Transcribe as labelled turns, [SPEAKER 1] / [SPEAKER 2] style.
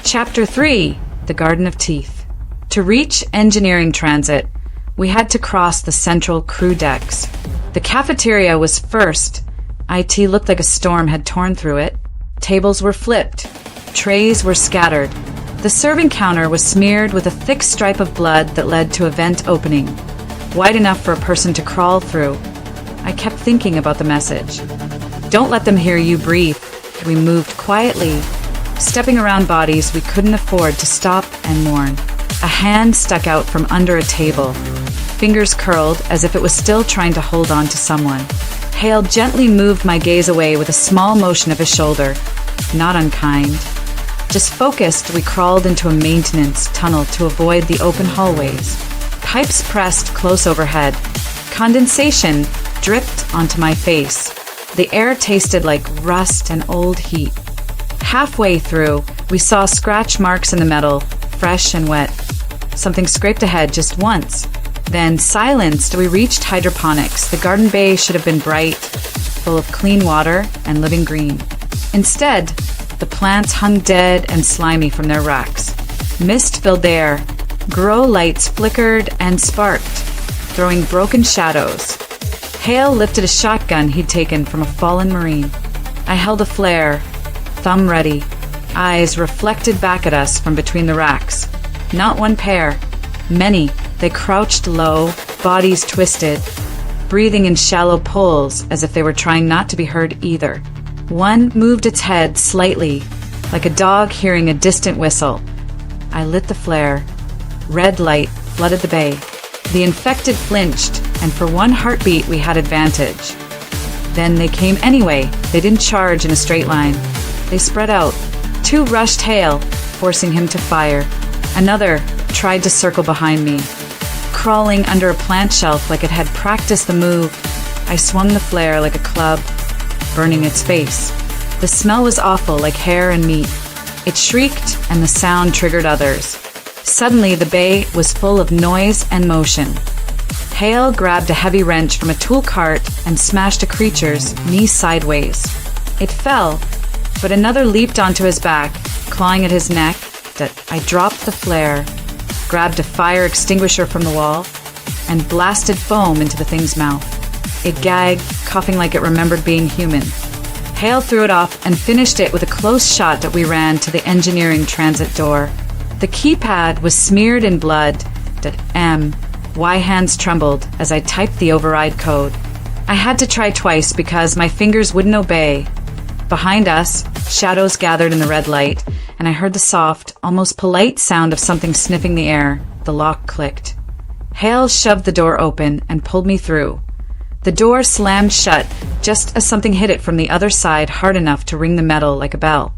[SPEAKER 1] Chapter 3: The Garden of Teeth. To reach engineering transit, we had to cross the central crew decks. The cafeteria was first. IT looked like a storm had torn through it. Tables were flipped. Trays were scattered. The serving counter was smeared with a thick stripe of blood that led to a vent opening, wide enough for a person to crawl through. I kept thinking about the message. Don't let them hear you breathe. We moved quietly, stepping around bodies we couldn't afford to stop and mourn. A hand stuck out from under a table. Fingers curled as if it was still trying to hold on to someone. Hale gently moved my gaze away with a small motion of his shoulder. Not unkind. Just focused, we crawled into a maintenance tunnel to avoid the open hallways. Pipes pressed close overhead. Condensation dripped onto my face. The air tasted like rust and old heat. Halfway through, we saw scratch marks in the metal, fresh and wet. Something scraped ahead just once. Then, silenced, we reached hydroponics. The garden bay should have been bright, full of clean water and living green. Instead, the plants hung dead and slimy from their racks. Mist filled the air. Grow lights flickered and sparked, throwing broken shadows. Hale lifted a shotgun he'd taken from a fallen Marine. I held a flare, thumb ready, eyes reflected back at us from between the racks. Not one pair, many. They crouched low, bodies twisted, breathing in shallow pulls as if they were trying not to be heard either. One moved its head slightly, like a dog hearing a distant whistle. I lit the flare. Red light flooded the bay. The infected flinched, and for one heartbeat we had advantage. Then they came anyway. They didn't charge in a straight line. They spread out. Two rushed Hale, forcing him to fire. Another tried to circle behind me. Crawling under a plant shelf like it had practiced the move, I swung the flare like a club, burning its face. The smell was awful, like hair and meat. It shrieked, and the sound triggered others. Suddenly, the bay was full of noise and motion. Hale grabbed a heavy wrench from a tool cart and smashed a creature's knee sideways. It fell, but another leaped onto his back, clawing at his neck. I dropped the flare, grabbed a fire extinguisher from the wall, and blasted foam into the thing's mouth. It gagged, coughing like it remembered being human. Hale threw it off and finished it with a close shot that we ran to the engineering transit door. The keypad was smeared in blood. My hands trembled as I typed the override code. I had to try twice because my fingers wouldn't obey. Behind us, shadows gathered in the red light, and I heard the soft, almost polite sound of something sniffing the air. The lock clicked. Hale shoved the door open and pulled me through. The door slammed shut just as something hit it from the other side hard enough to ring the metal like a bell.